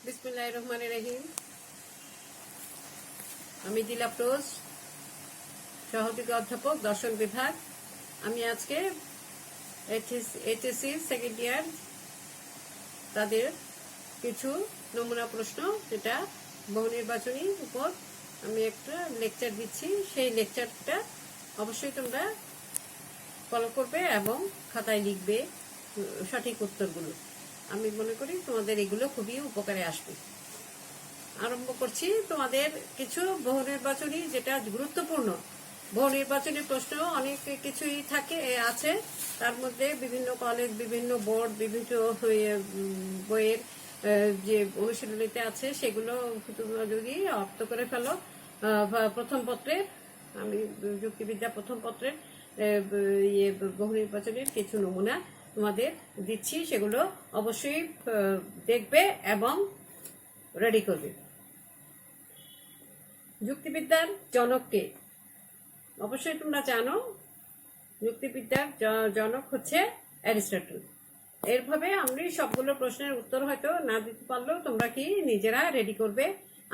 বিসমিল্লাহির রহমানির রহিম। আমি দিলা প্রোজ, সহযোগী অধ্যাপক, দর্শন বিভাগ। আমি আজকে এইচএসসি সেকেন্ড ইয়ার তাদের কিছু নমুনা প্রশ্ন, যেটা বহু নির্বাচনীর উপর আমি একটা লেকচার দিচ্ছি, সেই লেকচারটা অবশ্যই তোমরা ফলো করবে এবং খাতায় লিখবে সঠিক উত্তরগুলো। আমি মনে করি তোমাদের এগুলো খুবই উপকারে আসবে। আরম্ভ করছি। তোমাদের কিছু বহু নির্বাচনী, যেটা গুরুত্বপূর্ণ বহু নির্বাচনী প্রশ্ন অনেক কিছুই আছে। তার মধ্যে বিভিন্ন কলেজ, বিভিন্ন বোর্ড, বিভিন্ন বইয়ের যে অনুশীলনীতে আছে, সেগুলো তোমরা যদি আয়ত্ত করে ফেলো। প্রথম পত্রের, আমি যুক্তিবিদ্যা প্রথম পত্রের বহু নির্বাচনের কিছু নমুনা তোমাদের দিচ্ছি, সেগুলো অবশ্যই দেখবে এবং রেডি করবে। যুক্তিবিদ্যার জনককে অবশ্যই তোমরা জানো। যুক্তিবিদ্যার জনক হচ্ছে অ্যারিস্টটল। এরভাবে আমি সবগুলো প্রশ্নের উত্তর হয়তো না দিতে পারলেও তোমরা কি নিজেরা রেডি করবে।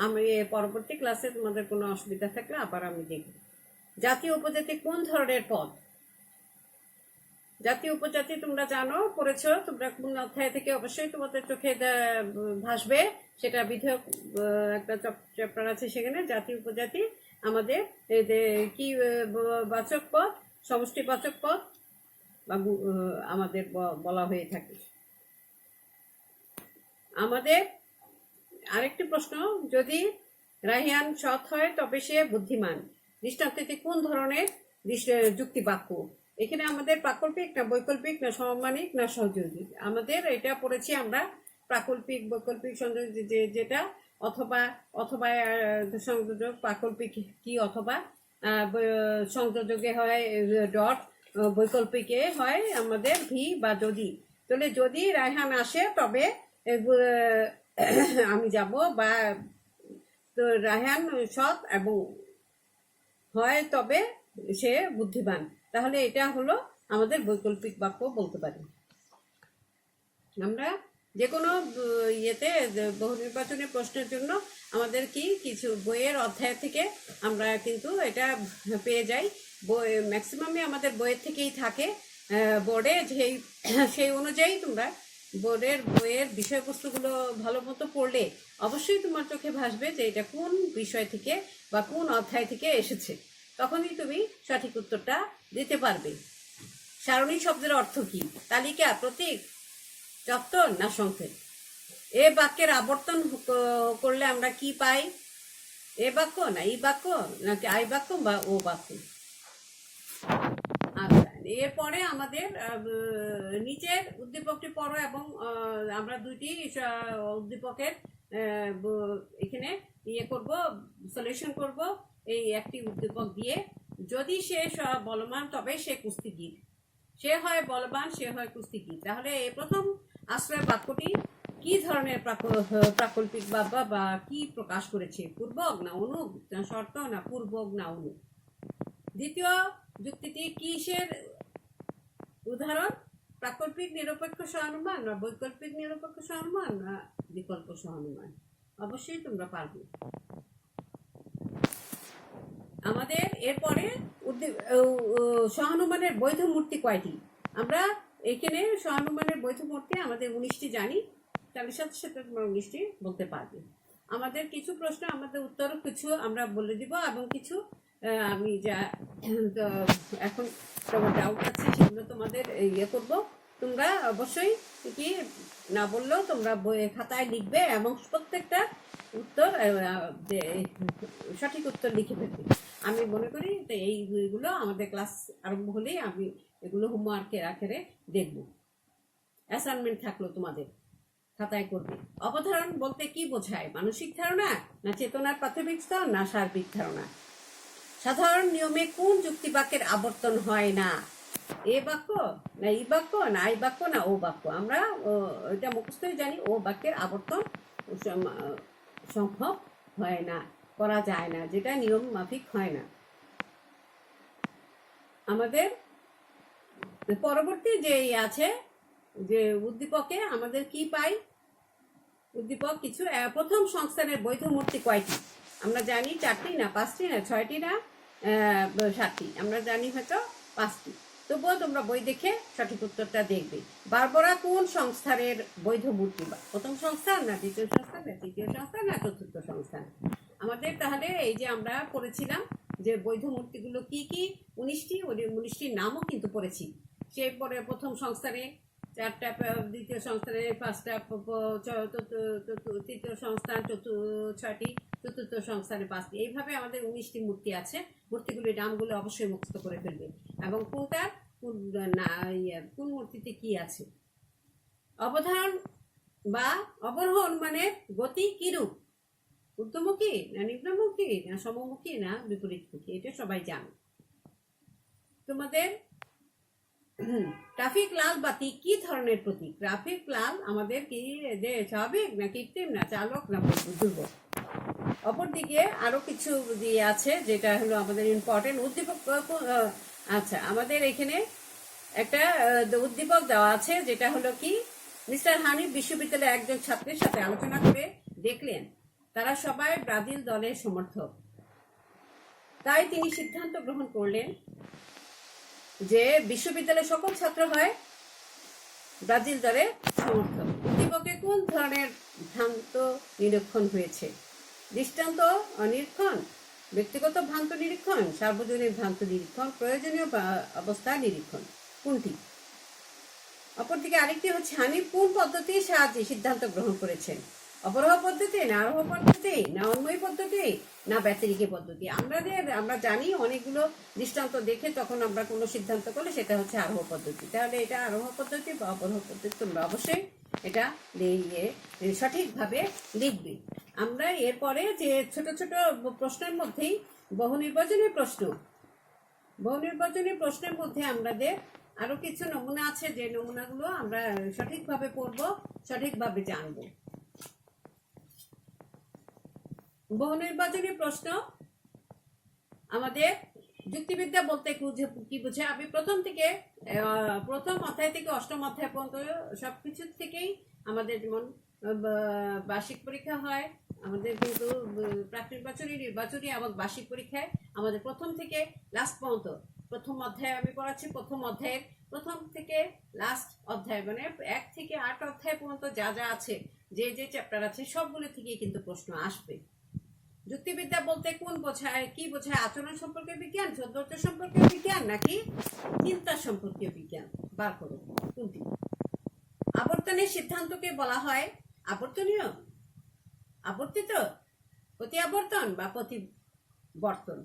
আমি পরবর্তী ক্লাসে তোমাদের কোনো অসুবিধা থাকলে আবার আমি দেখব। জাতীয় উপজাতি কোন ধরনের পদ? জাতীয় উপজাতি তোমরা জানো, পড়েছো তোমরা কোন অধ্যায় থেকে, অবশ্যই তোমাদের চোখে ভাসবে। সেটা বিধেয়ক একটা চ্যাপ্টার আছে, সেখানে জাতীয় উপজাতি আমাদের কি বাচক পদ, সমষ্টিবাচক পদ বা আমাদের বলা হয়ে থাকে। আমাদের আরেকটি প্রশ্ন, যদি রাহিয়ান সৎ হয় তবে সে বুদ্ধিমান। দৃষ্টান্তটি কোন ধরনের যুক্তি বাক্য? এখানে আমাদের প্রাকল্পিক না বৈকল্পিক না সমমানিক না সহযোগী? আমাদের এটা পড়েছি আমরা প্রাকল্পিক, বৈকল্পিক, সংযোগ, যেটা অথবা অথবা সংযোজক। প্রাকল্পিক কি অথবা, সংযোজকে হয় ডট, বৈকল্পিকে হয় আমাদের ভি বা যদি। তাহলে যদি রায়হান আসে তবে আমি যাব, বা তো রায়হান সৎ এবং হয় তবে সে বুদ্ধিমান, তাহলে এটা হলো আমাদের বৈকল্পিক বাক্য বলতে পারি। আমরা যে কোনো ইয়েতে বহু নির্বাচনী প্রশ্নের জন্য আমাদের কিছু বইয়ের অধ্যায় থেকে আমরা কিন্তু এটা পেয়ে যাই। ম্যাক্সিমামই আমাদের বইয়ের থেকেই থাকে। বোর্ডে সেই অনুযায়ী তোমরা বইয়ের বিষয়বস্তুগুলো ভালো মতো পড়লে অবশ্যই তোমার চোখে ভাসবে যে এটা কোন বিষয় থেকে বা কোন অধ্যায় থেকে এসেছে। তখনই তুমি সঠিক উত্তরটা দিতে পারবে। সারণী শব্দের অর্থ কি? তালিকা, প্রতীক, চত্বর না সংক্ষেপ? এ বাক্যের আবর্তন করলে আমরা কি পাই? এ বাক্য না ই বাক্য, নাকি আই বাক্য বা ও বাক্য? আচ্ছা, এরপরে আমাদের নিচের উদ্দীপকটি পড়ো এবং আমরা দুইটি উদ্দীপকের এখানে করব, সলিউশন করব এই একটি উদ্দীপক দিয়ে। যদি সে বলবান তবে সে কুস্তিগীর। সে হয় বলবান, সে হয় কুস্তিগীর। তাহলে এই প্রথম আশ্রয় বাক্যটি কি ধরনের প্রাকল্পিক বা কি প্রকাশ করেছে? পূর্বক না অনুক না শর্ত না পূর্বক না অনুক? দ্বিতীয় যুক্তিটি কিসের উদাহরণ? প্রাকল্পিক নিরপেক্ষ সহানুমান না বৈকল্পিক নিরপেক্ষ সহানুমান না বিকল্প সহানুমান? অবশ্যই তোমরা পারবে। আমাদের এরপরে সহানুমানের বৈধ মূর্তি কয়টি? আমরা এখানে সহানুমানের বৈধ মূর্তি আমাদের 19টি জানি, তাহলে সাথে সাথে তোমরা 19টি বলতে পারবে। আমাদের কিছু প্রশ্ন, আমাদের উত্তর কিছু আমরা বলে দিব এবং কিছু আমি যা এখন তোমার ডাউট আছে সেগুলো তোমাদের করব। তোমরা অবশ্যই কি না বললেও তোমরা খাতায় লিখবে এবং প্রত্যেকটা উত্তর সঠিক উত্তর লিখে ফেলবে। আমি মনে করি এইগুলো আমাদের ক্লাস আরম্ভ হলেই আমি এগুলো হোমওয়ার্কের আকারে দেখব। অ্যাসাইনমেন্ট থাকলো তোমাদের, খাতায় করবে। অবধারণ বলতে কি বোঝায়? মানসিক ধারণা না চেতনার প্রাথমিক স্তর না সার্বিক ধারণা? সাধারণ নিয়মে কোন যুক্তি বাক্যের আবর্তন হয় না? এ বাক্য না ই বাক্য না আই বাক্য না ও বাক্য? আমরা এটা মুখস্থই জানি, ও বাক্যের আবর্তন সম্ভব হয় না, করা যায় না, যেটা নিয়ম মাফিক হয় না। আমাদের পরবর্তী যে আছে যে উদ্দীপকে আমাদের কি পাই? উদ্দীপক কিছু। প্রথম সংস্থানের বৈধ মূর্তি কয়টি? আমরা জানি 4টি না 5টি না 6টি না 7টি, আমরা জানি হয়তো 5টি। তবুও তোমরা বই দেখে সঠিক উত্তরটা দেখবে। বারবরা কোন সংস্থানের বৈধ মূর্তি? বা প্রথম সংস্থান না দ্বিতীয় সংস্থান না তৃতীয় সংস্থান না চতুর্থ সংস্থান? আমাদের তাহলে এই যে আমরা পড়েছিলাম যে বৈধ মূর্তিগুলো কি কি, 19টি, ওই 19টির নামও কিন্তু পড়েছি। সেই পরে প্রথম সংস্থানে 4টা, দ্বিতীয় সংস্থানে 5টা, তৃতীয় সংস্থান 6টি, চতুর্থ সংস্থানে 5টি। এইভাবে আমাদের 19টি মূর্তি আছে। মূর্তিগুলির নামগুলো অবশ্যই মুখস্থ করে ফেলবে এবং কোন মূর্তিতে কি আছে। অবধারণ বা অবরোহণ মানে গতি কিরূপ? ঊর্ধ্বমুখী না নিম্নমুখী না সমমুখী না বিপরীতমুখী? এটা সবাই জানো। তোমাদের ট্রাফিক লাল বাতি কি ধরনের প্রতীক? ট্রাফিক লাল আমাদের কি যে স্বাভাবিক না কৃত্রিম না চালক না দুর্বল? অপরদিকে আরো কিছু দিয়ে আছে যেটা হলো আমাদের ইম্পর্টেন্ট উদ্দীপক। আচ্ছা, আমাদের এখানে একটা উদ্দীপক দেওয়া আছে যেটা হলো কি, মিস্টার হানিফ বিশ্ববিদ্যালয়ের একজন ছাত্রের সাথে আলোচনা করে দেখলেন তারা সবাই ব্রাজিল দলের সমর্থক। তাই তিনি সিদ্ধান্ত গ্রহণ করলেন যে বিশ্ববিদ্যালয়ের সকল ছাত্র হয় ব্রাজিল দলের সমর্থক। উদ্দীপকে কোন ধরনের ভ্রান্ত নিরীক্ষণ হয়েছে? দৃষ্টান্ত নিরীক্ষণ, ব্যক্তিগত ভ্রান্ত নিরীক্ষণ, সার্বজনীন ভ্রান্ত নিরীক্ষণ, প্রয়োজনীয় অবস্থা নিরীক্ষণ, কোনটি? অপরদিকে আরেকটি হচ্ছে, হানিফ কোন পদ্ধতির সাহায্যে সিদ্ধান্ত গ্রহণ করেছেন? অবরোহ পদ্ধতি না আরোহ পদ্ধতি না অন্বয়ী পদ্ধতি না ব্যতিরিকী পদ্ধতি? আমরা জানি অনেকগুলো দৃষ্টান্ত দেখে তখন আমরা কোনো সিদ্ধান্ত করলে সেটা হচ্ছে আরোহ পদ্ধতি। তাহলে এটা আরোহ পদ্ধতি বা অবরোহ পদ্ধতি তোমরা অবশ্যই এটা সঠিকভাবে লিখবে। আমরা এরপরে যে ছোট ছোট প্রশ্নের মধ্যেই বহু নির্বাচনী প্রশ্নের মধ্যে আমাদের আরো কিছু নমুনা আছে, যে নমুনাগুলো আমরা সঠিকভাবে পড়ব, সঠিকভাবে জানব। বহু নির্বাচনী প্রশ্ন আমাদের যুক্তিবিদ্যা বলতে কি বুঝে? আমি প্রথম অধ্যায় থেকে 8ম অধ্যায় পর্যন্ত সবকিছু থেকেই আমাদের যেমন বার্ষিক পরীক্ষা হয়, আমাদের কিন্তু প্রাক নির্বাচনী এবং বার্ষিক পরীক্ষায় আমাদের প্রথম থেকে লাস্ট পর্যন্ত, প্রথম অধ্যায় আমি পড়াচ্ছি, প্রথম অধ্যায়ের প্রথম থেকে লাস্ট অধ্যায় মানে 1 থেকে 8 অধ্যায় পর্যন্ত যা যা আছে, যে চ্যাপ্টার আছে সবগুলো থেকেই কিন্তু প্রশ্ন আসবে। যুক্তিবিদ্যা বলতে কি বোঝায়? আচরণ সম্পর্কে বিজ্ঞান, সৌন্দর্য সম্পর্কে বিজ্ঞান নাকি চিন্তা সম্পর্কে বিজ্ঞান? বার করো কোনটি। আবর্তনের সিদ্ধান্তকে বলা হয় আবর্তনীয়, আবর্তিত, প্রতি আবর্তন বা প্রতিবর্তন।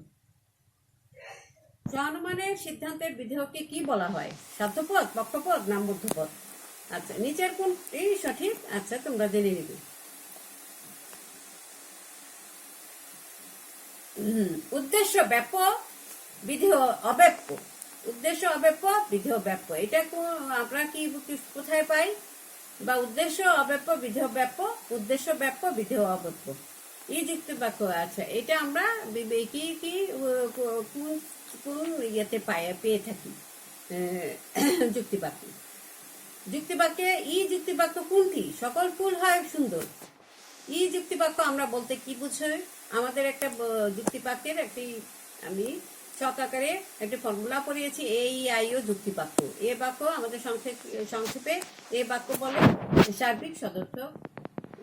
সহানুমানের সিদ্ধান্তের বিধেয়কে কি বলা হয়? সাধ্যপদ, পক্ষপদ না মধ্যপদ? আচ্ছা, নিচের কোনটি সঠিক? আচ্ছা, তোমরা জেনে নিবে। উদ্দেশ্য ব্যাপ্য বিধেয় অব্যাপ্য, উদ্দেশ্য অব্যাপ্য বিধেয় ব্যাপ্য, এটা আমরা কি কোথায় পাই? বা উদ্দেশ্য অব্যাপ্য বিধেয় ব্যাপ্য, উদ্দেশ্য ব্যাপ্য বিধেয় অব্যাপ্য, এই যুক্তি বাক্য। আচ্ছা, এটা আমরা কি কি কোন ইয়েতে পেয়ে থাকি? যুক্তিবাক্যে যুক্তিবাক্য কোনটি? সকল ফুল হয় সুন্দর। যুক্তিবাক্য আমরা বলতে কি বুঝাই? আমাদের একটা যুক্তিবাক্যের আমি ছক আকারে একটা ফর্মুলা পড়িয়েছি, AEIO যুক্তিবাক্য। এ বাক্য আমাদের সংক্ষেপে এ বাক্য বলে সার্বিক সদর্থক,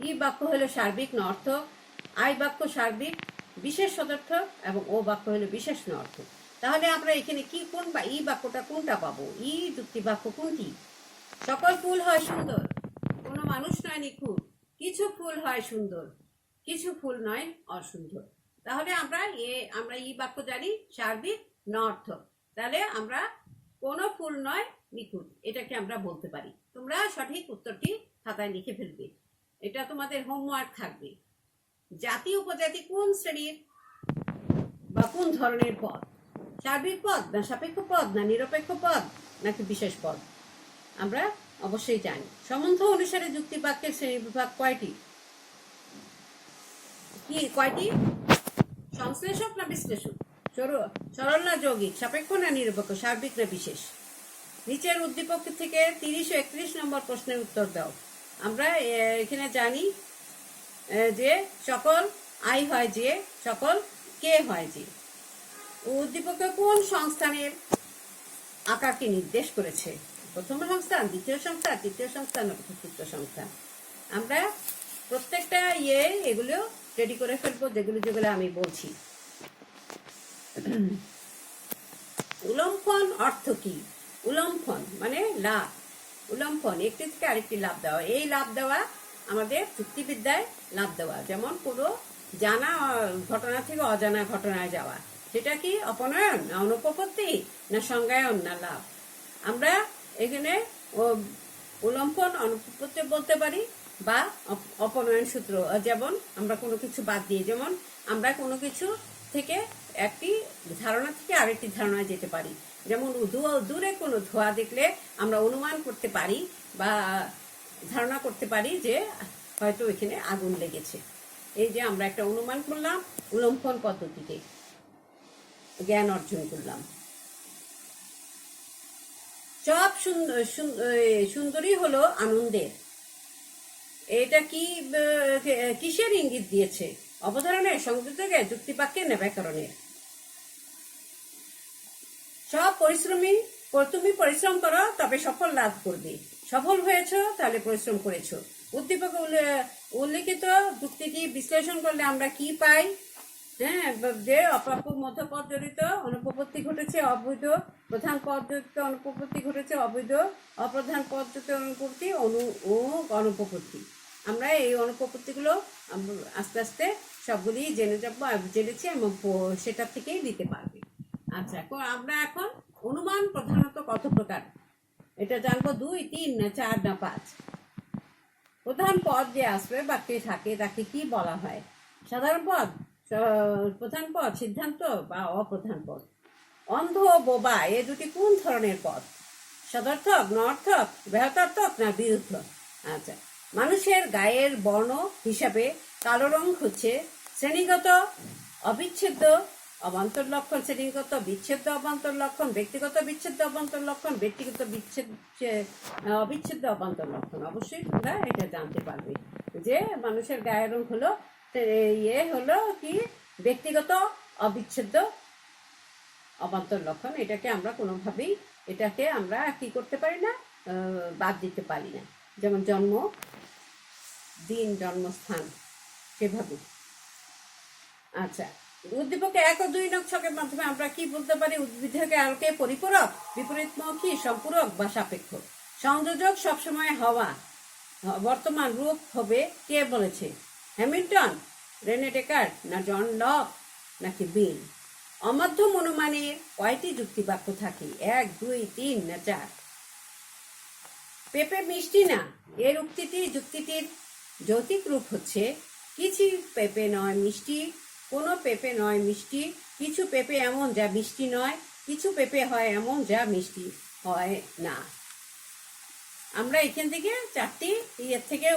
ই বাক্য হলো সার্বিক নঅর্থক, আই বাক্য সার্বিক বিশেষ সদর্থক এবং ও বাক্য হলো বিশেষ নঅর্থক। তাহলে আমরা এখানে কি কোন বা ই বাক্যটা কোনটা পাবো? যুক্তিবাক্য কোনটি? সকল ফুল হয় সুন্দর, কোনো মানুষ নয় নিখুঁত, কিছু ফুল হয় সুন্দর, কিছু ফুল নয় অসুন্দর। তাহলে আমরা ই বাক্য জানি সার্বিক নঅর্থক। তাহলে আমরা কোনো ফুল নয় নিখুঁত, এটাকে আমরা বলতে পারি। তোমরা সঠিক উত্তরটি খাতায় লিখে ফেলবে, এটা তোমাদের হোমওয়ার্ক থাকবে। জাতি উপজাতি কোন শ্রেণীর বা কোন ধরনের পদ? সার্বিক পদ না সাপেক্ষ পদ না নিরপেক্ষ পদ নাকি বিশেষ পদ? আমরা অবশ্যই জানি। সম্বন্ধ অনুসারে যুক্তিবাক্যের শ্রেণী বিভাগ কয়টি? কয়টি? সংশ্লেষক না বিশ্লেষক, সরল না যৌগিক, সাপেক্ষ না নিরপেক্ষ, সার্বিক না বিশেষ? নিচের উদ্দীপক থেকে 30 ও 31 নম্বর প্রশ্নের উত্তর দাও। আমরা এখানে জানি যে সকল আই হয় যে, সকল কে হয় যে। উদ্দীপকে কোন সংস্থানের আকারকে নির্দেশ করেছে? প্রথম সংস্থান, দ্বিতীয় সংস্থান, তৃতীয় সংস্থান, চতুর্থ সংস্থান। আমরা প্রত্যেকটা এগুলো রেডি করে ফেলবো, যেগুলো যেগুলো আমি বলছি। উলম্ফন অর্থ কি? উলম্ফন মানে লাভ। উলম্ফন একটি থেকে আরেকটি লাভ দেওয়া। এই লাভ দেওয়া আমাদের যুক্তিবিদ্যায় লাভ দেওয়া। যেমন কোনো জানা ঘটনা থেকে অজানা ঘটনায় যাওয়া, সেটা কি অপনয়ন না অনুপপত্তি না সংজ্ঞায়ন না লাভ? আমরা এখানে উলম্ফন অনুপপত্তি বলতে পারি বা অপনয়ন সূত্র। যেমন আমরা কোনো কিছু বাদ দিয়ে, যেমন আমরা কোনো কিছু থেকে একটি ধারণা থেকে আরেকটি ধারণায় যেতে পারি। যেমন দূরে কোনো ধোঁয়া দেখলে আমরা অনুমান করতে পারি বা ধারণা করতে পারি যে হয়তো এখানে আগুন লেগেছে। এই যে আমরা একটা অনুমান করলাম, উলম্ফন পদ্ধতিতে জ্ঞান অর্জন করলাম। সব সুন্দরী হলো আনন্দের। এটা কি কিসের ইঙ্গিত দিয়েছে? অবধারণের, সংযোজকে, যুক্তিবাক্যের না ব্যাকরণের? সব তুমি পরিশ্রম করো তবে সফল লাভ করবে। সফল হয়েছো তাহলে পরিশ্রম করেছো। উদ্দীপকে উল্লেখিত যুক্তিটি বিশ্লেষণ করলে আমরা কি পাই? হ্যাঁ, যে অপ্রাপ্য মধ্যপদ জড়িত অনুপপত্তি ঘটেছে অবৈধ, প্রধান পদ জড়িত অনুপপত্তি ঘটেছে অবৈধ, অপ্রধান পদ জড়িত অনুপপত্তি অনুপপত্তি। আমরা এই অনুপপত্তিগুলো আস্তে আস্তে সবগুলি জেনেছি এবং সেটা থেকেই দিতে পারবে। আচ্ছা, আমরা এখন অনুমান প্রধানত কত প্রকার এটা জানবো। 2, 3 না 4 না 5? প্রধান পদ যে আসবে বাক্যে থাকে তাকে কি বলা হয়? সাধারণ পদ, প্রধান পদ, সিদ্ধান্ত বা অপ্রধান পদ? অন্ধ ও বোবা এ দুটি কোন ধরনের পদ? সদর্থক না অর্থক, ব্যাহতার্থক না বিরুদ্ধ? আচ্ছা, মানুষের গায়ের বর্ণ হিসাবে কালো রং হচ্ছে শ্রেণীগত অবিচ্ছেদ্য অবান্তর লক্ষণ, শ্রেণীগত বিচ্ছেদ্য অবান্তর লক্ষণ, ব্যক্তিগত বিচ্ছেদ্য অবান্তর লক্ষণ, ব্যক্তিগত অবিচ্ছেদ্য অবান্তর লক্ষণ। অবশ্যই তোমরা এটা জানতে পারবে যে মানুষের গায়ের রং হলো হলো কি ব্যক্তিগত অবিচ্ছেদ্য অবান্তর লক্ষণ। এটাকে আমরা কোনোভাবেই কি করতে পারি না, বাদ দিতে পারি না। যেমন জন্ম দিন, জন্মস্থান, সেভাবে। আচ্ছা, উদ্দীপকে 1 ও 2 নং ছকের মাধ্যমে আমরা কি বলতে পারি? উদ্ভিদের আলোকে পরিপূরক, বিপরীতমুখী, সম্পূরক বা সাপেক্ষ। সংযোজক সবসময় হওয়া, বর্তমান রূপ হবে কে বলেছে? হ্যামিল্টন, রেনে ডেকার্ট না জন লক নাকি বিল? অমাধ্যম অনুমানের কয়টি যুক্তিবাক্য থাকে? 1, 2, 3 না 4? পেঁপে মিষ্টি না এর যুক্তিটির যৌক্তিক রূপ হচ্ছে কিছু পেঁপে নয় মিষ্টি, কোনো পেঁপে নয় মিষ্টি, কিছু পেঁপে এমন যা মিষ্টি নয়, কিছু পেঁপে হয় এমন যা মিষ্টি হয় না। আমরা এখান থেকে 4টি থেকে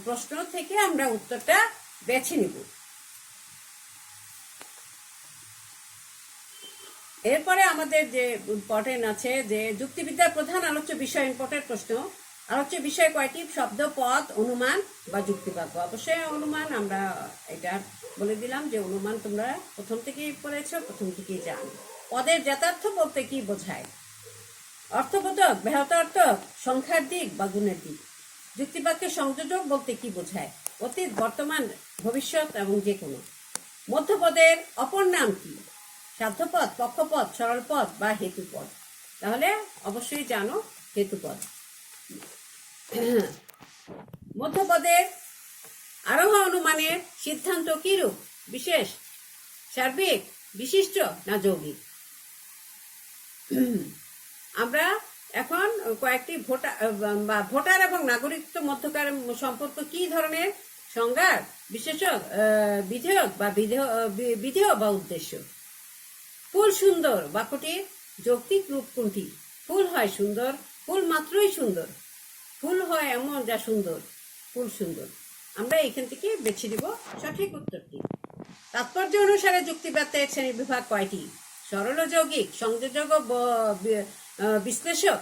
প্রশ্ন থেকে আমরা উত্তরটা বেছে নিব। এরপরে আমাদের যে ইম্পর্টেন্ট আছে যে যুক্তিবিদ্যার প্রধান আলোচ্য বিষয়, ইম্পর্টেন্ট প্রশ্ন। আলোচ্য বিষয় কয়টি? শব্দ, পদ, অনুমান বা যুক্তিবাক্য। অবশ্যই অনুমান আমরা এটা বলে দিলাম যে অনুমান তোমরা প্রথম থেকেই পড়েছ, প্রথম থেকেই জানো। পদের যথার্থ বলতে কি বোঝায়? অর্থবোধক, ব্যাহতার্থক, সংখ্যার দিক বা গুণের দিক? যুক্তিবাক্যের সংযোজক বলতে কি বোঝায়? অতীত, বর্তমান, ভবিষ্যৎ এবং যে কোনো। মধ্যপদের অপর নাম কি? সাধ্যপদ, পক্ষপদ, সরলপদ বা হেতুপদ? তাহলে অবশ্যই জানো হেতুপদ। মধ্যপদের আরোহ অনুমানের সিদ্ধান্ত কি রূপ? বিশেষ, সার্বিক, বিশিষ্ট না যৌগিক? আমরা এখন কয়েকটি ভোটার এবং নাগরিকত্ব মধ্যকার সম্পর্ক কি ধরনের? সংজ্ঞার, বিশেষক, বিধেয়ক বা বিধেয় বা উদ্দেশ্য? ফুল সুন্দর বাক্যটির যৌক্তিক রূপ কোনটি? ফুল হয় সুন্দর, ফুল মাত্রই সুন্দর, ফুল হয় এমন যা সুন্দর, ফুল সুন্দর। আমরা এখান থেকে বেছে দিব সঠিক উত্তরটি। তাৎপর্য অনুসারে যুক্তিবাক্যের শ্রেণী বিভাগ কয়টি? সরল ও যৌগিক, সংযোজক ও বিশ্লেষক,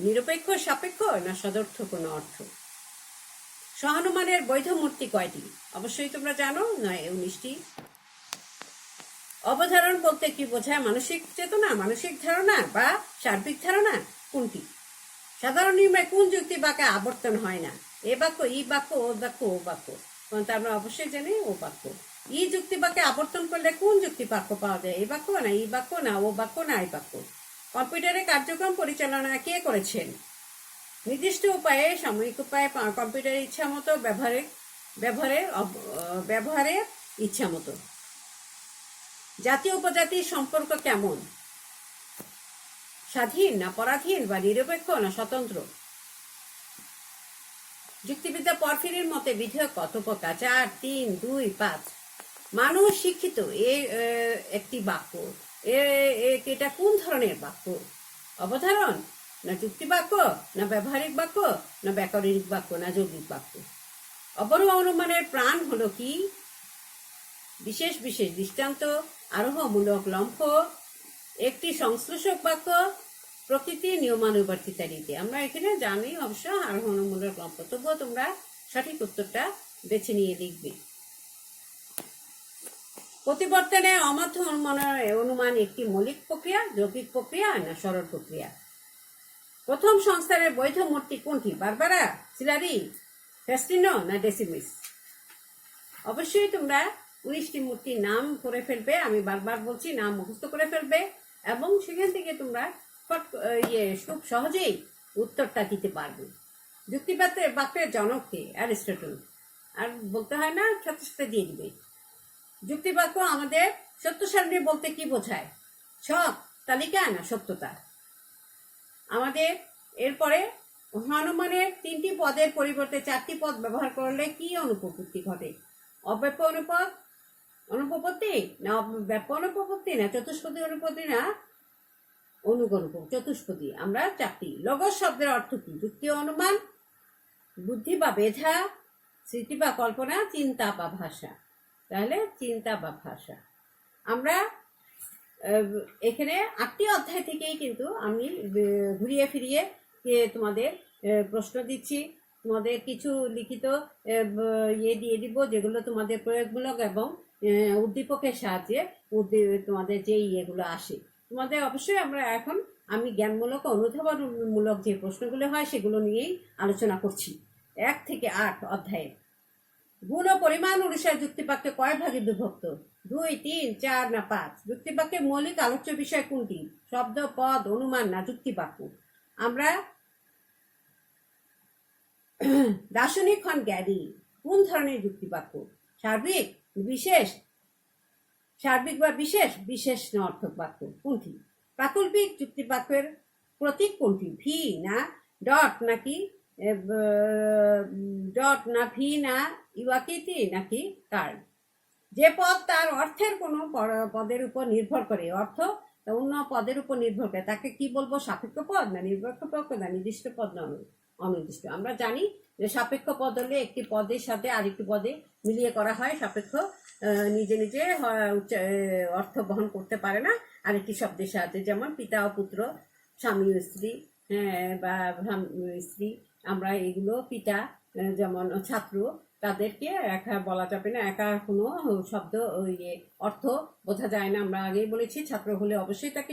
নিরপেক্ষ সাপেক্ষ না সদর্থ কোনো অর্থ? সহানুমানের বৈধ মূর্তি কয়টি? অবশ্যই তোমরা জানো, নয় 19টি। অবধারণ বলতে কি বোঝায়? মানসিক চেতনা, মানসিক ধারণা বা সার্বিক ধারণা কোনটি? সাধারণ নিয়মে কোন যুক্তি বাক্যে আবর্তন হয় না? এ বাক্য, ই বাক্য, ও বাক্য, ও বাক্য। কারণ আমরা অবশ্যই জানি ও বাক্য। ই যুক্তি বাক্যে আবর্তন করলে কোন যুক্তি বাক্য পাওয়া যায়? এ বাক্য না, ই বাক্য না, ও বাক্য না, আই বাক্য। কম্পিউটারে কার্যক্রম পরিচালনা কে করেছেন? নির্দিষ্ট উপায়ে, সাময়িক উপায়ে, কম্পিউটারের ইচ্ছা মতো ব্যবহারের ইচ্ছা মতো। জাতীয় উপজাতির সম্পর্ক কেমন? স্বাধীন না পরাধীন বা নিরপেক্ষ না স্বতন্ত্র? যুক্তিবিদ্যা পরফিরির মতে বিধেয় কত প্রকার? 4, 3, 2, 5। মানুষ শিক্ষিত একটি বাক্য। এটা কোন ধরনের বাক্য? অবধারণ না যুক্তি বাক্য না ব্যবহারিক বাক্য না ব্যাকরণিক বাক্য না যৌগিক বাক্য? অবরোহ অনুমানের প্রাণ হলো কি? বিশেষ বিশেষ দৃষ্টান্ত, আরোহমূলক লম্ফ, একটি সংশ্লেষক বাক্য, প্রকৃতি নিয়মানুবর্তিতা রীতি। আমরা এখানে জানি অবশ্য আরোহণমূলক লম্ফ, তবুও তোমরা সঠিক উত্তরটা বেছে নিয়ে লিখবে। প্রতিবর্তনে অমাধ্য অনুমান একটি মৌলিক প্রক্রিয়া, যৌগিক প্রক্রিয়া না সরল প্রক্রিয়া? প্রথম সংস্থানের বৈধ মূর্তি কোনটি? বারবারা, সিলারি, ফেস্টিনো না ডেসিমিস? অবশ্যই তোমরা 19টি মূর্তির নাম করে ফেলবে। আমি বারবার বলছি, নাম মুখস্থ করে ফেলবে এবং সেখান থেকে তোমরা খুব সহজেই উত্তরটা দিতে পারবে। বাক্যের জনককে অ্যারিস্টটল, আর বলতে হয় না, সাথে সাথে দিয়ে দিবে। যুক্তিবাক্য আমাদের সত্য সারণী বলতে কি বোঝায়? ছক, তালিকা না সত্যতা? আমাদের এরপরে হনুমানের 3টি পদের পরিবর্তে 4টি পদ ব্যবহার করলে কি অনুপপত্তি ঘটে? অব্যপ্য অনুপপত্তি না ব্যাপ্য অনুপপত্তি না চতুষ্পদী অনুপত্তি না চতুষ্পদী? আমরা 4টি। লগস শব্দের অর্থ কি? যুক্তি অনুমান, বুদ্ধি বা মেধা, স্মৃতি বা কল্পনা, চিন্তা বা ভাষা? তাহলে চিন্তা বা ভাষা। আমরা এখানে 8টি অধ্যায় থেকেই কিন্তু আমি ঘুরিয়ে ফিরিয়ে তোমাদের প্রশ্ন দিচ্ছি। তোমাদের কিছু লিখিত দিয়ে দিব, যেগুলো তোমাদের প্রয়োগমূলক এবং উদ্দীপকের সাহায্যে তোমাদের যে ইয়েগুলো আসে। তোমাদের অবশ্যই আমি জ্ঞানমূলক ও অনুধাবনমূলক যে প্রশ্নগুলো হয় সেগুলো নিয়েই আলোচনা করছি। 1 থেকে 8 অধ্যায়ে। গুণ ও পরিমাণ অনুসারে যুক্তিবাক্যে কয় ভাগে বিভক্ত? 2, 3, 4 না 5? যুক্তিবাক্যের মৌলিক আলোচ্য বিষয় কোনটি? শব্দ, পদ, অনুমান না যুক্তিবাক্য? আমরা দার্শনিক হন জ্ঞানী। কোন ধরনের যুক্তিবাক্য? সার্বিক, বিশেষ, সার্বিক বা বিশেষ, বিশেষ অর্থক বাক্য কোনটি? প্রাকল্পিক যুক্তিবাক্যের প্রতীক কোনটি? ভি না ডট নাকি ডট না ভি না ইউয়াকিতি নাকি কার্ড? যে পদ তার অর্থের কোনো পদের উপর নির্ভর করে, অর্থ অন্য পদের উপর নির্ভর করে, তাকে কি বলবো? সাপেক্ষ পদ না নিরপেক্ষ পদ না নির্দিষ্ট পদ না অনির্দিষ্ট? আমরা জানি যে সাপেক্ষ পদ হলে একটি পদের সাথে আরেকটি পদে মিলিয়ে করা হয়। সাপেক্ষ নিজে নিজে অর্থ বহন করতে পারে না আরেকটি শব্দের সাহায্যে, যেমন পিতা ও পুত্র, স্বামী ও স্ত্রী, বা স্ত্রী। আমরা এগুলো পিতা, যেমন ছাত্র, তাদেরকে একা বলা যাবে না, একা কোনো শব্দ অর্থ বোঝা যায় না। আমরা আগেই বলেছি, ছাত্র হলে অবশ্যই তাকে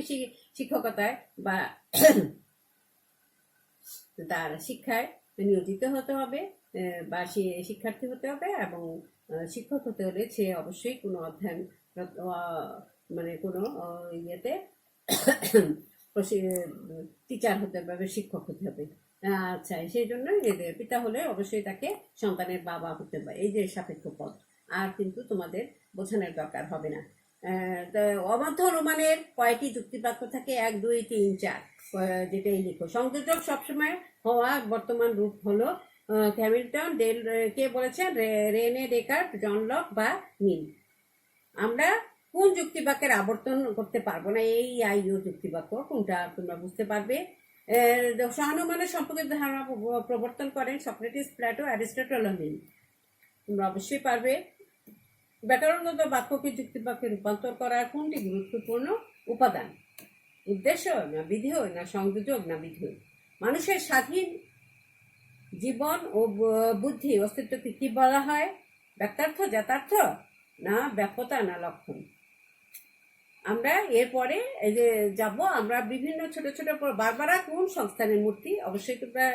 শিক্ষকতায় বা তার শিক্ষায় নিয়োজিত হতে হবে বা সে শিক্ষার্থী হতে হবে, এবং শিক্ষক হতে হলে সে অবশ্যই কোনো অধ্যয়ন কোনো ইয়েতে টিচার হতে হবে, শিক্ষক হতে হবে। আচ্ছা, সেই জন্য পিতা হলে অবশ্যই তাকে সন্তানের বাবা হতে হবে। এই যে সাপেক্ষ পদ, আর কিন্তু তোমাদের বোঝানোর দরকার হবে না। অবাধ্য অনুমানের কয়টি যুক্তিবাক্য থাকে? 1, 2, 3, 4 যেটাই লিখো। সংযোজক সবসময় হওয়া বর্তমান রূপ হলো হ্যামিল্টন, কে বলেছেন? রেনে ডেকার্ট, জন লক বা মিল? আমরা কোন যুক্তিবাক্যের আবর্তন করতে পারবো না? এই আইও যুক্তিবাক্য কোনটা তোমরা বুঝতে পারবে। সহানুমানের সম্পর্কে ধারণা প্রবর্তন করেন সক্রেটিস, প্লেটো, অ্যারিস্টটল, মিল? তোমরা অবশ্যই পারবে। ব্যাকরণগত বাক্যকে যুক্তিবাক্যে রূপান্তর করার কোনটি গুরুত্বপূর্ণ উপাদান? উদ্দেশ্য না বিধেয় না সংযোজক না বিধেয়? মানুষের স্বাধীন জীবন ও বুদ্ধি অস্তিত্বকে কি বলা হয়? ব্যক্তার্থ, যথার্থ, না ব্যাপ্যতা, না লক্ষণ? আমরা এরপরে এই যে যাব, আমরা বিভিন্ন ছোট ছোট বারবারা কোন সংস্থানের মূর্তি? অবশ্যই তোমরা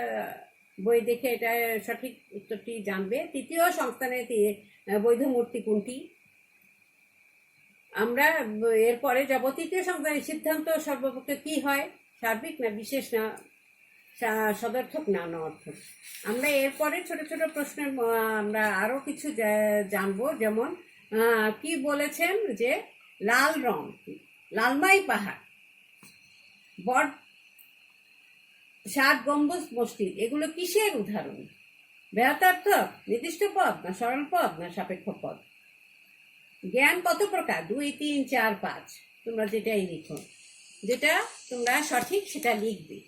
বই দেখে এটা সঠিক উত্তরটি জানবে। তৃতীয় সংস্থানের বৈধ মূর্তি কোনটি? আমরা এরপরে যাব তৃতীয় সংস্থানের সিদ্ধান্ত সর্বপক্ষে কি হয়? সার্বিক না বিশেষ, না সদর্থক, না অনর্থক? আমরা এরপরে ছোট ছোট প্রশ্নের আমরা আরো কিছু জানবো। যেমন কি বলেছেন যে লাল রং, লালমাই পাহাড়, বট, 7 গম্বুজ মসজিদ, এগুলো কিসের উদাহরণ? ব্যাহতার্থক, নির্দিষ্ট পদ, না সরল পদ, না সাপেক্ষ পদ? জ্ঞান কত প্রকার? 2, 3, 4, 5। তোমরা যেটাই লিখো, যেটা তোমরা সঠিক সেটা লিখবে।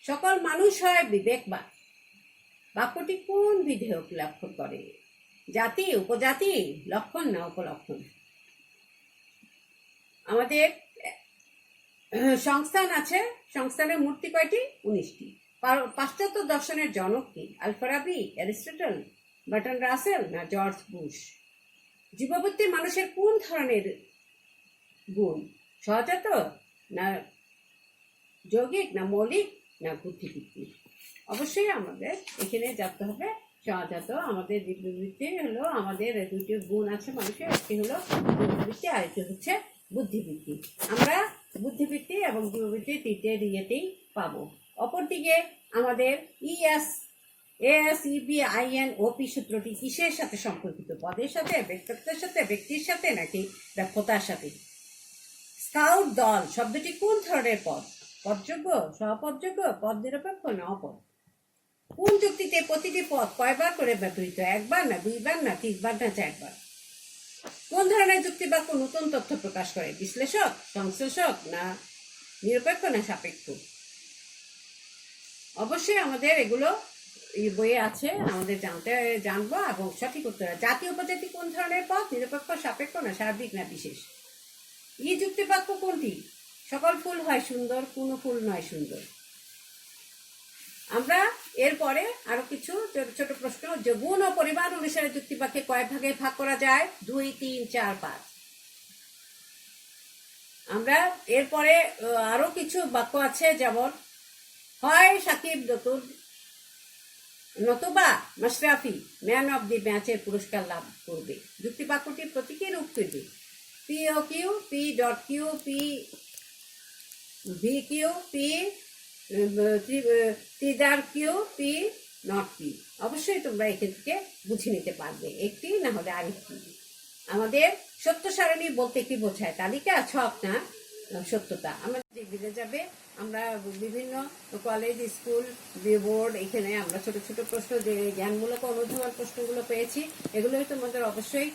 সকল মানুষ হয় বিবেকবান, বাক্যটি কোন বিধেয়ক লক্ষ্য করে? জাতি, উপজাতি, লক্ষণ, না উপলক্ষণ? আমাদের সংস্থান আছে, সংস্থানের মূর্তি কয়টি? 19টি। পাশ্চাত্য দর্শনের জনক কি? আলফারাবি, অ্যারিস্টটল, বার্টন রাসেল, না জর্জ বুশ? জীববুদ্ধি মানুষের কোন ধরনের গুণ? সহজাত, না যৌগিক, না মৌলিক, না বুদ্ধিবৃত্তি? অবশ্যই আমাদের এখানে জানতে হবে সহজাত। আমাদের জীববৃত্তি হলো, আমাদের দুটি গুণ আছে মানুষের, একটি হলো বুদ্ধিবৃত্তি আর একটি হচ্ছে বুদ্ধিবৃত্তি। আমরা বুদ্ধিবৃত্তি এবং জীববৃত্তি তিনটে ইয়েতেই পাবো। অপরদিকে আমাদের ASEBINOP সূত্রটি কিসের সাথে সম্পর্কিত? পদের সাথে, ব্যক্তিত্বের সাথে, ব্যক্তির সাথে, নাকি ব্যাপ্যতার সাথে? স্কাউট দল শব্দটি কোন ধরনের পদ? পদযোগ্য, সহপদযোগ্য, পদ নিরপেক্ষ, না অপদ? কোন যুক্তিতে প্রতিটি পদ কয়বার করে ব্যবহৃত? 1 বার, না 2 বার, না 3 বার, না 4 বার? কোন ধরনের যুক্তি বাক্য নতুন তথ্য প্রকাশ করে? বিশ্লেষক, সংশ্লেষক, না নিরপেক্ষ, না সাপেক্ষ? অবশ্যই আমাদের এগুলো এই বইয়ে আছে, আমাদের জানবো এবং সঠিক উত্তর। জাতি উপজাতি কোন ধরনের পদ? নিরপেক্ষ, সাপেক্ষ, না সার্বিক, না বিশেষ? যুক্তি বাক্য কোনটি? সকল ফুল হয় সুন্দর, কোনো ফুল নয় সুন্দর। আমরা এরপরে আরো কিছু ছোট ছোট প্রশ্ন, যে গুণ ও পরিমাণ অনুসারে যুক্তি বাক্যে কয় ভাগে ভাগ করা যায়? 2, 3, 4, 5। আমরা এরপরে আরো কিছু বাক্য আছে, যেমন হয় সাকিব নতুবা মাশরাফি ম্যান অব দি ম্যাচের পুরস্কার লাভ করবে। যুক্তি বাক্যটি প্রতীকের রূপ করবে। POQ, P.Q, PVQ, P.Q, P.P। অবশ্যই তোমরা এখান থেকে বুঝে নিতে পারবে, একটি না হলে আরেকটি। আমাদের সত্য সারণী বলতে কি বোঝায়? তালিকা, ছক, না সত্যতা? আমরা দিলে যাবে, আমরা বিভিন্ন কলেজ, স্কুল, বোর্ড, এখানে আমরা ছোট ছোট প্রশ্ন, যে জ্ঞানমূলক অনুধাবন প্রশ্নগুলো পেয়েছি, এগুলোই তোমাদের অবশ্যই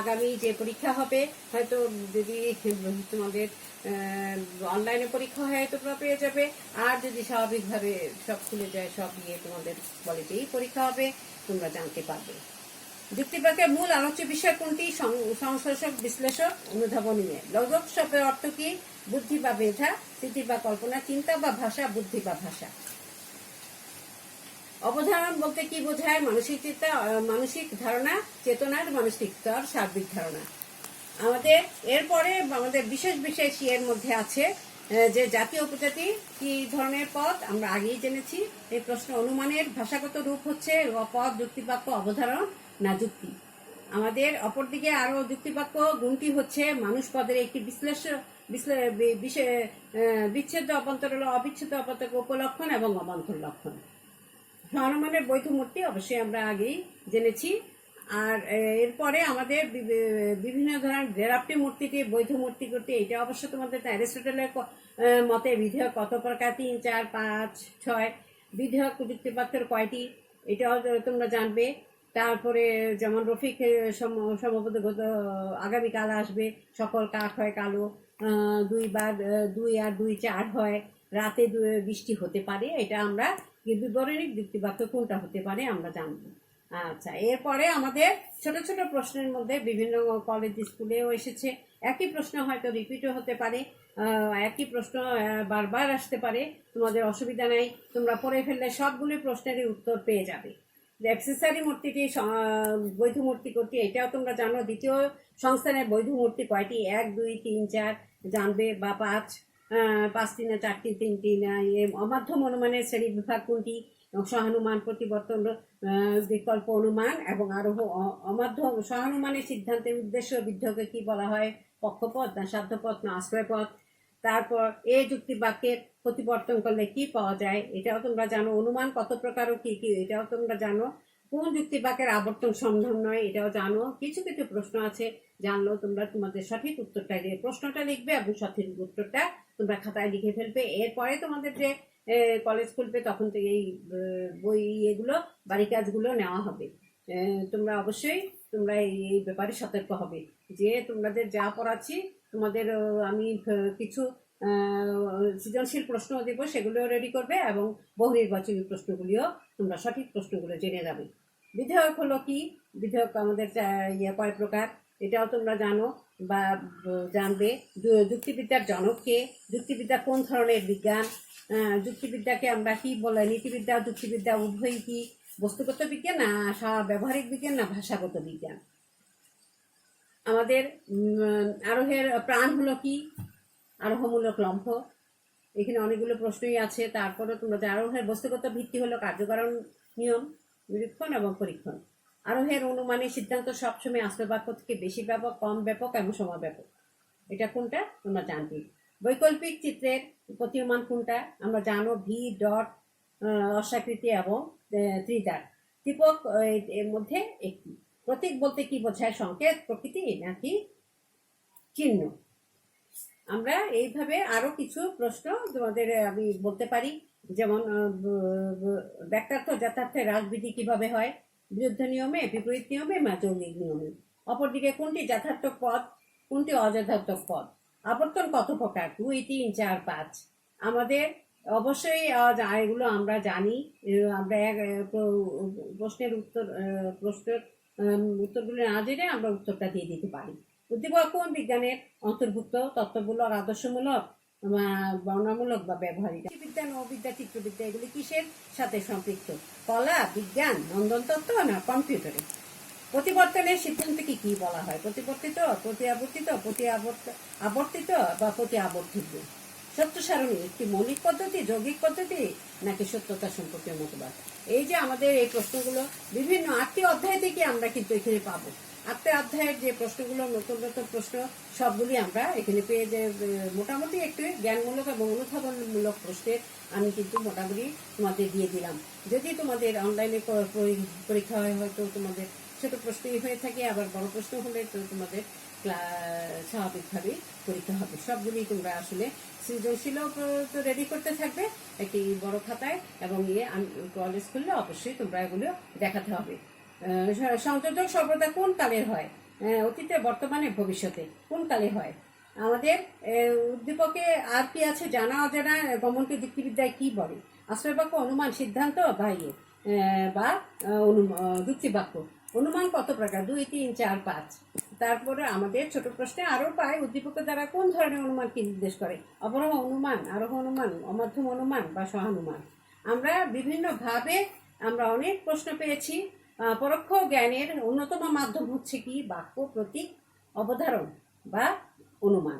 আগামী যে পরীক্ষা হবে, হয়তো যদি তোমাদের অনলাইনে পরীক্ষা হয় তোমরা পেয়ে যাবে, আর যদি স্বাভাবিকভাবে সব খুলে যায়, সব নিয়ে তোমাদের কলেজেই পরীক্ষা হবে, তোমরা জানতে পারবে। যুক্তিবাক্যের মূল আলোচ্য বিষয় কোনটি? সংশ্লেষক, বিশ্লেষক, অনুধাবনী। লৌকিক শব্দের অর্থ কি? বুদ্ধি বা মেধা, স্মৃতি বা কল্পনা, চিন্তা বা ভাষা, বুদ্ধি বা ভাষা। অবধারণ বলতে কি বোঝায়? মানসিক চিন্তা, মানসিক ধারণা, চেতনার মানসিক স্তর, সার্বিক ধারণা। আমাদের এরপরে আমাদের বিশেষ বিশেষ এর মধ্যে আছে যে জাতীয় উপজাতি কি ধরনের পদ, আমরা আগেই জেনেছি। এই প্রশ্ন অনুমানের ভাষাগত রূপ হচ্ছে পদ, যুক্তিবাক্য, অবধারণ, না যুক্তি। আমাদের অপরদিকে আরো যুক্তিবাক্য গুণটি হচ্ছে মানুষ পদের একটি বিচ্ছেদ্য অভ্যন্তর, অবিচ্ছেদ্য অভ্যন্তর, উপলক্ষণ এবং অবান্তর লক্ষণ। অনুমানের বৈধ মূর্তি অবশ্যই আমরা আগেই জেনেছি। আর এরপরে আমাদের বিভিন্ন ধরনের ডেরাপ্টি মূর্তিটি, বৈধ মূর্তি করতে, এটা অবশ্য তোমাদের অ্যারিস্টটলের মতে বিধেয়ক কত প্রকার? 3, 4, 5, 6। বিধেয়ক যুক্তিবাক্যের কয়টি? এটাও তোমরা জানবে। তারপরে যেমন রফিক সমবদ্ধগত আগামীকাল আসবে, সকল কাঠ হয় কালো, 2 আর 2 4 হয়, রাতে বৃষ্টি হতে পারে। এটা আমরা বিবরণিক যুক্তিবাক্য কোনটা হতে পারে আমরা জানবো। আচ্ছা, এরপরে আমাদের ছোট ছোট প্রশ্নের মধ্যে বিভিন্ন কলেজ, স্কুলেও এসেছে, একই প্রশ্ন হয়তো রিপিটও হতে পারে। একই প্রশ্ন বারবার আসতে পারে, তোমাদের অসুবিধা নাই, তোমরা পড়ে ফেললে সবগুলি প্রশ্নেরই উত্তর পেয়ে যাবে। যে অ্যাক্সেসরি মূর্তিটি বৈধ মূর্তি কোনটি এটাও তোমরা জানো। দ্বিতীয় সংস্থানের বৈধ মূর্তি কয়টি, 1 2 3 4 জানবে, বা 5 5টি না 4টি 3টি না। অমাধ্যম অনুমানের শ্রেণী বিভাগ কোনটি, সহানুমান, প্রতিবর্তন, বিকল্প অনুমান এবং আরোহ। অমাধ্যম সহানুমানের সিদ্ধান্তের উদ্দেশ্য বিদ্ধকে কি বলা হয়, পক্ষপথ না সাধ্যপথ না আশ্রয়পথ। তারপর এই যুক্তি বাক্যের প্রতিবর্তন করলে কি পাওয়া যায়, এটাও তোমরা জানো। অনুমান কত প্রকার ও কি কি, এটাও তোমরা জানো। কোন যুক্তি বাক্যের আবর্তন সম্ভব নয়, এটাও জানো। কিছু কিছু প্রশ্ন আছে, জানলো তোমরা তোমাদের সঠিক উত্তরটা দিয়ে প্রশ্নটা লিখবে এবং সঠিক উত্তরটা তোমরা খাতায় লিখে ফেলবে। এরপরে তোমাদের যে কলেজ খুলবে তখন থেকে এই বই এগুলো বাড়ি কাজগুলো নেওয়া হবে। তোমরা অবশ্যই তোমরা এই ব্যাপারে সতর্ক হবে যে তোমাদের যা পড়াচ্ছি তোমাদের আমি কিছু সৃজনশীল প্রশ্ন দেব, সেগুলো রেডি করবে এবং বহু নির্বাচনী প্রশ্নগুলিও তোমরা সঠিক প্রশ্নগুলো জেনে যাবে। বিধেয়ক হলো কি, বিধেয়ক আমাদের কয় প্রকার এটাও তোমরা জানো বা জানবে। যুক্তিবিদ্যার জনক কে, যুক্তিবিদ্যা কোন ধরনের বিজ্ঞান, যুক্তিবিদ্যাকে আমরা কি বলে, নীতিবিদ্যা যুক্তিবিদ্যা উভয়ই কি বস্তুগত বিজ্ঞান না ব্যবহারিক বিজ্ঞান না ভাষাগত বিজ্ঞান। আমাদের আরোহের প্রাণ হলো কি, আরোহমূলক লম্ফ। এখানে অনেকগুলো প্রশ্নই আছে। তারপরে তোমরা আরোহের বস্তুগত ভিত্তি হলো কার্যকারণ নিয়ম, নিরীক্ষণ এবং পরীক্ষণ। আরোহের অনুমানের সিদ্ধান্ত সবসময় আসল বাক্য থেকে বেশি ব্যাপক, কম ব্যাপক এবং সমব্যাপক। এটা কোনটা তোমরা জানবে। বৈকল্পিক চিত্রের প্রতীয়মান কোনটা আমরা জানো, ভি ডট অসাকৃতি এবং ত্রিদার। দীপক এর মধ্যে একটি। প্রতীক বলতে কি বোঝায়, সংকেত, প্রকৃতি নাকি চিহ্ন। আমরা এইভাবে আরো কিছু প্রশ্ন তোমাদের আমি বলতে পারি, যেমন ব্যাখ্যার্থ যথার্থে রাজবিধি কিভাবে হয়, বিরুদ্ধ নিয়মে, বিপরীত নিয়মে না যৌগিক নিয়মে। অপরদিকে কোনটি যথার্থক পদ, কোনটি অযথার্থক পদ। আবর্তন কত প্রকার, 2 3 4 5। আমাদের অবশ্যই এগুলো আমরা জানি। আমরা প্রশ্নের উত্তরগুলো না জেনে আমরা উত্তরটা দিয়ে দিতে পারি। উদ্দীপক কোন বিজ্ঞানের অন্তর্ভুক্ত, তত্ত্বমূলক, আদর্শমূলক, বর্ণনামূলক বা ব্যবহারিক। বিজ্ঞান, নৌবিদ্যা, চিত্রবিদ্যা এগুলি কিসের সাথে সম্পৃক্ত, কলা, বিজ্ঞান, নন্দনতত্ত্ব না কম্পিউটারে। প্রতিবর্তনের সিদ্ধান্তকে কি বলা হয়, প্রতিবর্তিত, প্রতিআবর্তিত, আবর্তিত বা প্রতি আবর্তিত। সত্য সারণী একটি মৌলিক পদ্ধতি, যৌগিক পদ্ধতি নাকি সত্যতা সম্পর্কে মতবাদ। এই যে আমাদের এই প্রশ্নগুলো বিভিন্ন 8টি অধ্যায় থেকে আমরা কিন্তু এখানে পাবো। 8টি অধ্যায়ের যে প্রশ্নগুলো নতুন নতুন প্রশ্ন সবগুলি আমরা এখানে পেয়ে যে মোটামুটি একটু জ্ঞানমূলক এবং অনুধাবনমূলক প্রশ্নের আমি কিন্তু মোটামুটি তোমাদের দিয়ে দিলাম। যদি তোমাদের অনলাইনে পরীক্ষা হয়, হয়তো তোমাদের ছোট প্রশ্নই হয়ে থাকে, আবার বড় প্রশ্ন হলে তো তোমাদের স্বাভাবিকভাবেই পরীক্ষা হবে। সবগুলি তোমরা আসলে সৃজনশীলও তো রেডি করতে থাকবে একটি বড় খাতায়, এবং কলেজ খুললে অবশ্যই তোমরা এগুলো দেখাতে হবে। সংযোজক সর্বদা কোন কালের হয়, অতীতে, বর্তমানে, ভবিষ্যতে, কোন কালে হয়। আমাদের উদ্দীপকে আর কি আছে, জানা অজানা গমনকে যুক্তিবিদ্যায় কি বলে। আশ্রয়বাক্য, অনুমান, সিদ্ধান্ত বা যুক্তিবাক্য। অনুমান কত প্রকার, 2 3 4 5। তারপরে আমাদের ছোট প্রশ্নে আরো পাই, উদ্দীপকের দ্বারা কোন ধরনের অনুমানকে নির্দেশ করে, অবরোহ অনুমান, আরোহ অনুমান, অমাধ্যম অনুমান বা সহানুমান। আমরা বিভিন্নভাবে আমরা অনেক প্রশ্ন পেয়েছি। পরোক্ষ জ্ঞানের অন্যতম মাধ্যম হচ্ছে কি, বাক্য, প্রতীক, অবধারণ বা অনুমান।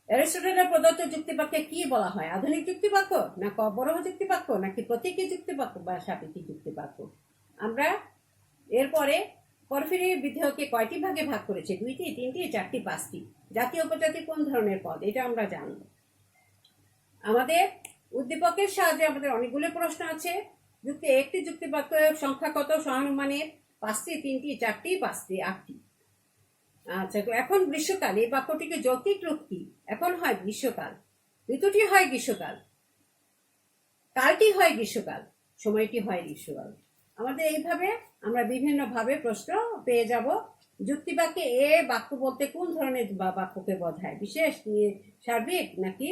অ্যারিস্টটলের প্রদত্ত যুক্তিবাক্যে কি বলা হয়, আধুনিক যুক্তিবাক্য না অবরোহ যুক্তিবাক্য নাকি প্রতীকী যুক্তিবাক্য বা সাপেক্ষিক যুক্তিবাক্য। আমরা এরপরে পরফিরির বিধেয়কে কয়টি ভাগে ভাগ করেছে, 2টি, 3টি, 4টি, 5টি। জাতীয় উপজাতি কোন ধরনের পদ, এটা আমরা জানব। আমাদের উদ্দীপকের সাহায্যে আমাদের অনেকগুলো প্রশ্ন আছে। একটি যুক্তিবাক্যের সংখ্যা কত, সহানুমানের 5টি, 3টি, 4টি, 5টি, 8টি। আচ্ছা, এখন গ্রীষ্মকাল, এই বাক্যটিকে যৌক্তিক রূপ কি, এখন হয় গ্রীষ্মকাল, ঋতুটি হয় গ্রীষ্মকাল, কালটি হয় গ্রীষ্মকাল, সময়টি হয় গ্রীষ্মকাল। আমাদের এইভাবে আমরা বিভিন্ন ভাবে প্রশ্ন পেয়ে যাব। যুক্তিবাক্যে বাক্য বলতে কোন ধরনের বাক্যকে বোঝায়, বিশেষ, সার্বিক নাকি